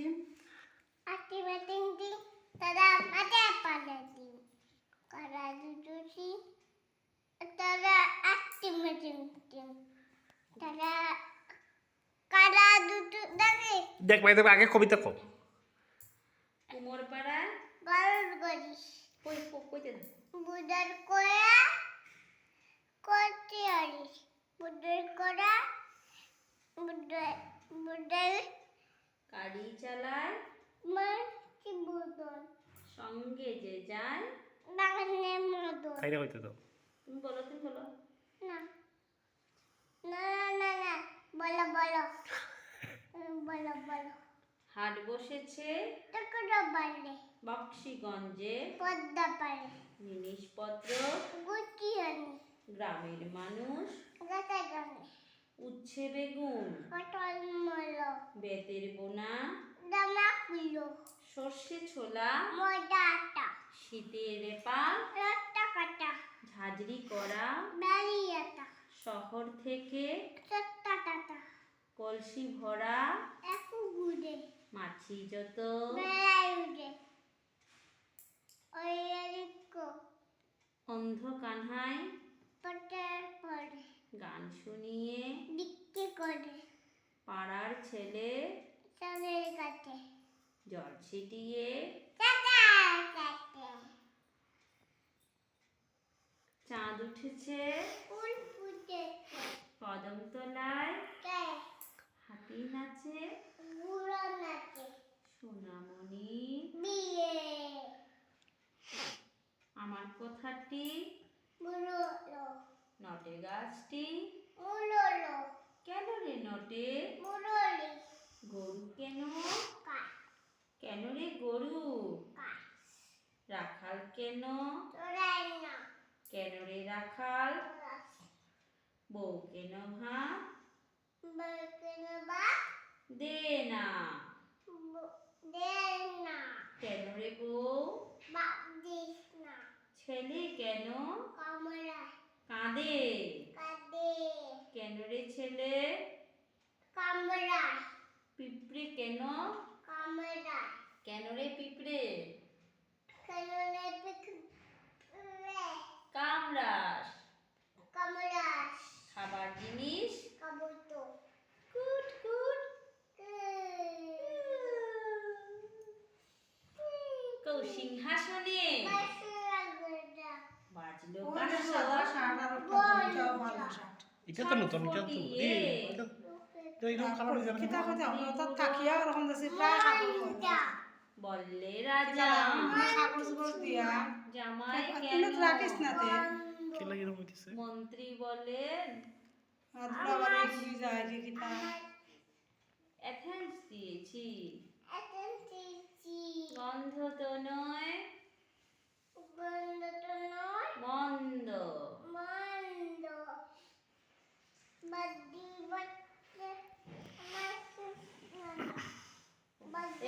Team Activating the tada mata pada team. Kara dudusi tada activating team. Tada kara dudu dagi. দেখ ভাই তোকে আগে কবিতা কো Kumorpara Garud goris. কইতে দে Budar koya koti aris. Budar kora budar গাড়ি চালায় marci budon. সঙ্গে যে যায় Bagane modon. তাই না হইতো তো তুমি বলো না না না না বলো বলো বলো বলো হাট বসেছে টুকরো বাড়লে বক্সিগঞ্জে পদ্মা পারে জিনিসপত্র গুটি আনি গ্রামের মানুষ গাছে গানে উচ্ছে বেগুন পটল মলো বেতের বোনা দামা কুলো সর্ষে ছোলা ময়দা আটা শীতের রেপা রত্তা কাটা ঝাঁঝরি করা বাড়ি আটা শহর থেকে চট্টা টাটা কলসি ভরা একু গুড়ে মাছি যত বেড়াই উড়ে ওই এরিকো অন্ধ কানহায় পটের পরে গান শুনিয়ে বিক্রি করে পাড়ার ছেলে চাঁদের কাছে জল ছিটিয়ে চাঁদার কাছে চাঁদ উঠেছে ফুল ফুটে কদমতলায় কে হাতি নাচে গুড়ো নাচে সোনামণি বিয়ে আমার কথাটি বুড়ো লো নটে গাছটি মুলো লো কেন রে নটে মুরলি গরু কেন কাঠ কেন রে গরু কাঠ রাখাল কেন তোরাই না কেন রে রাখাল তোরাস বউ কেন ভাত বলকেন বা দে না দেন না কেন রে বউ বাপ দিস না ছেলে কেন কামড়া কাঁদে কাঁদে কেন রে ছেলে কামড়া পিঁপড়ে কেন কামড়া কেন রে পিঁপড়ে কাননে পিক কামড়াস কামড়াস খাবার জিনিস কাবুতো কুট কুট কৌসিংহাসনে বাজলো এটা তো নতুন এটা তো তো এরকম কালার হয়ে যাবে কিতা কথা আমরা তো থাকিয়া ওরকম যাচ্ছে প্রায় বললে রাজা কাগজ বস দিয়া জামাই কেন কেন রাখিস না তে কি লাগে এরকম হইতেছে মন্ত্রী বলেন আর দুলাবারে ঘুরি যায় রে কিতা অ্যাথেন্স দিয়েছি গন্ধ তো নয় মন্দ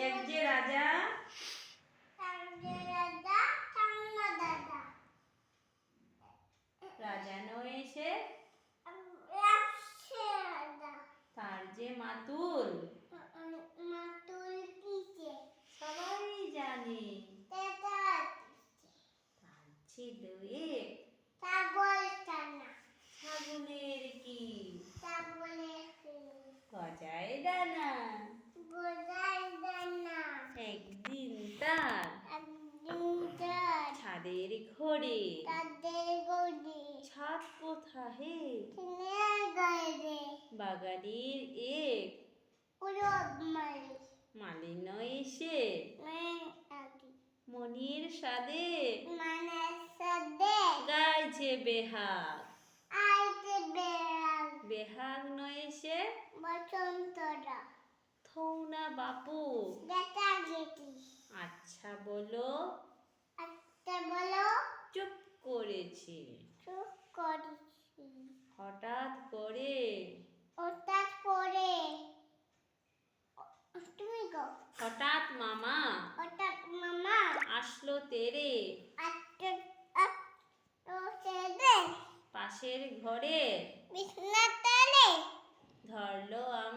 এক যে রাজা রাজা নয় এসে তার যে মাতুল সবাই জানে তার ছিল এক ছাগলের কি গজায় ডানা একদিন তার ছাদের ঘরে ছাদ কোথা হে বাগানের এক মালিন্য এসে মনির সাদে গাইছে বেহাগ বেহাগ নয় এসে বসন্তরা থৌনা বাপু দেখা গেছি আচ্ছা বলো একটা বলো চুপ করেছি চুপ করেছি হঠাৎ করে ওটা করে তুমি গো হঠাৎ মামা ওটা মামা আসলো তেরে আটটা তো সেদে পাশের ঘরে বিছনা তলে ধরলো আমার